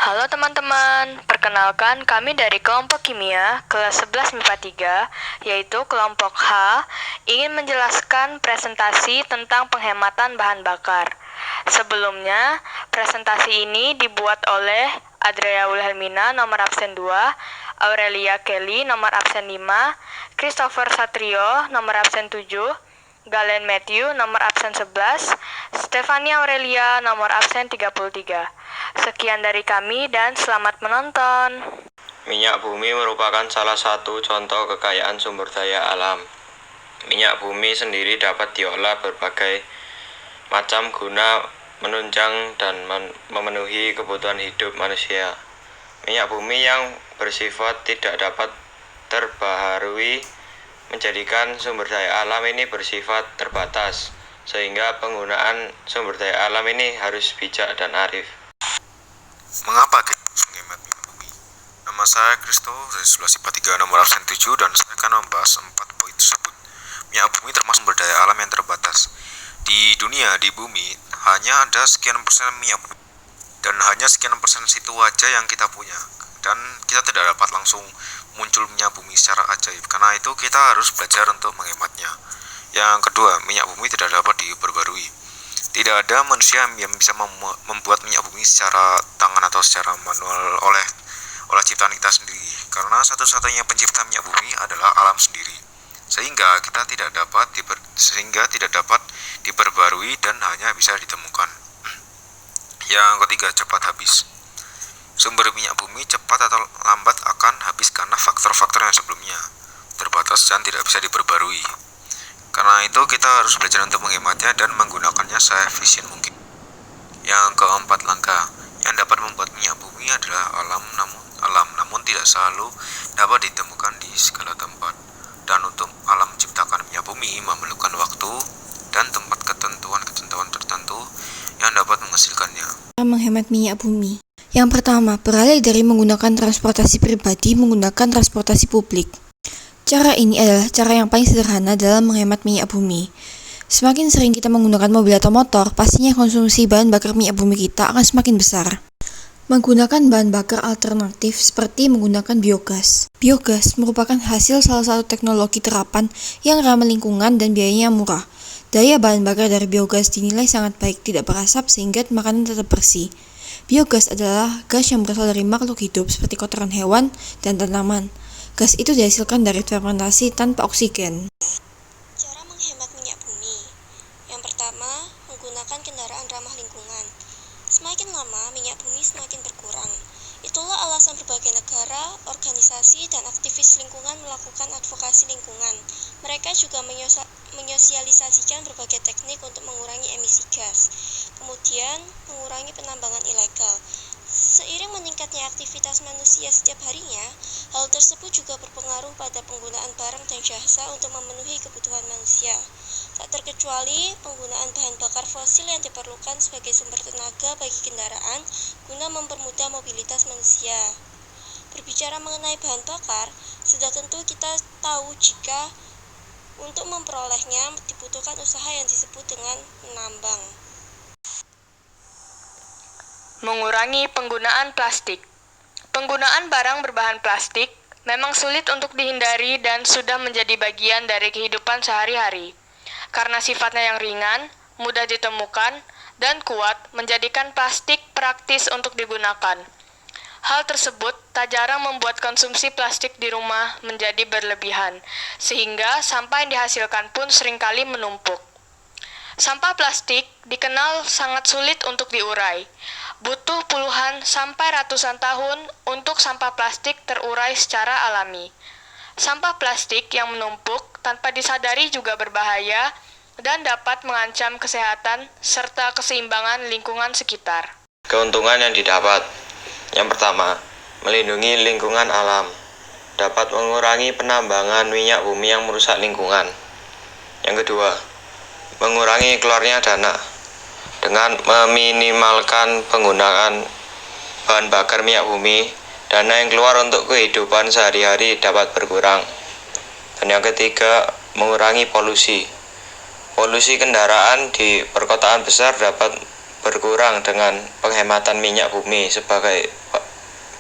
Halo teman-teman, perkenalkan kami dari kelompok kimia kelas 11 MIPA 3, yaitu kelompok H, ingin menjelaskan presentasi tentang penghematan bahan bakar. Sebelumnya, presentasi ini dibuat oleh Adria Wilhelmina nomor absen 2, Aurelia Kelly nomor absen 5, Christopher Satrio nomor absen 7, Galen Matthew nomor absen 11, Stefania Aurelia nomor absen 33. Sekian dari kami dan selamat menonton. Minyak bumi merupakan salah satu contoh kekayaan sumber daya alam. Minyak bumi sendiri dapat diolah berbagai macam guna menunjang dan memenuhi kebutuhan hidup manusia. Minyak bumi yang bersifat tidak dapat terbaharui menjadikan sumber daya alam ini bersifat terbatas, sehingga penggunaan sumber daya alam ini harus bijak dan arif. Mengapa kita menghemat minyak bumi? Nama saya Kristo dari 11 IPA 3 nomor absen 7 dan saya akan membahas 4 poin tersebut. Minyak bumi termasuk sumber daya alam yang terbatas. Di dunia, di bumi, hanya ada sekian persen minyak bumi dan hanya sekian persen situ aja yang kita punya. Dan kita tidak dapat langsung muncul minyak bumi secara ajaib. Karena itu kita harus belajar untuk menghematnya. Yang kedua, minyak bumi tidak dapat diperbarui. Tidak ada manusia yang bisa membuat minyak bumi secara tangan atau secara manual oleh ciptaan kita sendiri. Karena satu-satunya pencipta minyak bumi adalah alam sendiri. Sehingga tidak dapat diperbarui dan hanya bisa ditemukan. Yang ketiga, cepat habis. Sumber minyak bumi cepat atau lambat akan habis karena faktor-faktor yang sebelumnya terbatas dan tidak bisa diperbarui. Karena itu kita harus belajar untuk menghematnya dan menggunakannya seefisien mungkin. Yang keempat, langka. Yang dapat membuat minyak bumi adalah alam, namun tidak selalu dapat ditemukan di segala tempat. Dan untuk alam menciptakan minyak bumi memerlukan waktu dan tempat ketentuan tertentu yang dapat menghasilkannya. Menghemat minyak bumi. Yang pertama, beralih dari menggunakan transportasi pribadi menggunakan transportasi publik. Cara ini adalah cara yang paling sederhana dalam menghemat minyak bumi. Semakin sering kita menggunakan mobil atau motor, pastinya konsumsi bahan bakar minyak bumi kita akan semakin besar. Menggunakan bahan bakar alternatif seperti menggunakan biogas. Biogas merupakan hasil salah satu teknologi terapan yang ramah lingkungan dan biayanya murah. Daya bahan bakar dari biogas dinilai sangat baik, tidak berasap sehingga makanan tetap bersih. Biogas adalah gas yang berasal dari makhluk hidup seperti kotoran hewan dan tanaman. Gas itu dihasilkan dari fermentasi tanpa oksigen. Cara menghemat minyak bumi. Yang pertama, menggunakan kendaraan ramah lingkungan. Semakin lama, minyak bumi semakin berkurang. Itulah alasan berbagai negara, organisasi, dan aktivis lingkungan melakukan advokasi lingkungan. Mereka juga menyosialisasikan berbagai teknik untuk mengurangi emisi gas. Kemudian, mengurangi penambangan ilegal. Seiring meningkatnya aktivitas manusia setiap harinya, hal tersebut juga berpengaruh pada penggunaan barang dan jasa untuk memenuhi kebutuhan manusia. Tak terkecuali penggunaan bahan bakar fosil yang diperlukan sebagai sumber tenaga bagi kendaraan guna mempermudah mobilitas manusia. Berbicara mengenai bahan bakar, sudah tentu kita tahu jika untuk memperolehnya dibutuhkan usaha yang disebut dengan menambang. Mengurangi penggunaan plastik. Penggunaan barang berbahan plastik memang sulit untuk dihindari dan sudah menjadi bagian dari kehidupan sehari-hari. Karena sifatnya yang ringan, mudah ditemukan, dan kuat menjadikan plastik praktis untuk digunakan. Hal tersebut tak jarang membuat konsumsi plastik di rumah menjadi berlebihan, sehingga sampah yang dihasilkan pun seringkali menumpuk. Sampah plastik dikenal sangat sulit untuk diurai. Butuh puluhan sampai ratusan tahun untuk sampah plastik terurai secara alami. Sampah plastik yang menumpuk tanpa disadari juga berbahaya dan dapat mengancam kesehatan serta keseimbangan lingkungan sekitar. Keuntungan yang didapat. Yang pertama, melindungi lingkungan alam. Dapat mengurangi penambangan minyak bumi yang merusak lingkungan. Yang kedua, mengurangi keluarnya dana. Dengan meminimalkan penggunaan bahan bakar minyak bumi, dana yang keluar untuk kehidupan sehari-hari dapat berkurang. Dan yang ketiga, mengurangi polusi. Polusi kendaraan di perkotaan besar dapat berkurang dengan penghematan minyak bumi sebagai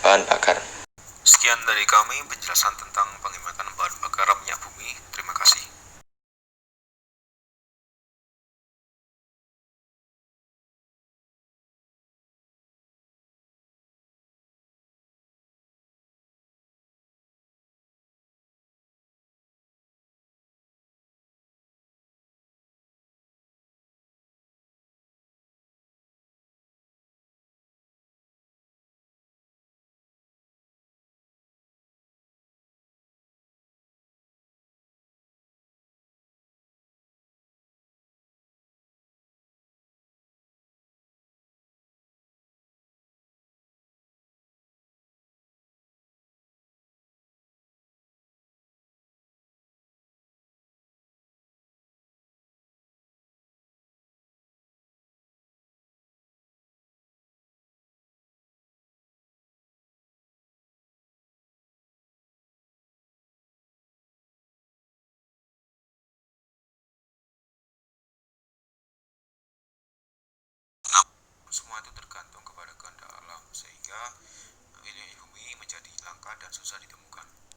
bahan bakar. Sekian dari kami penjelasan tentang penghematan bahan bakar minyak bumi. Terima kasih. Semua itu tergantung kepada kehendak alam, sehingga minyak bumi menjadi langka dan susah ditemukan.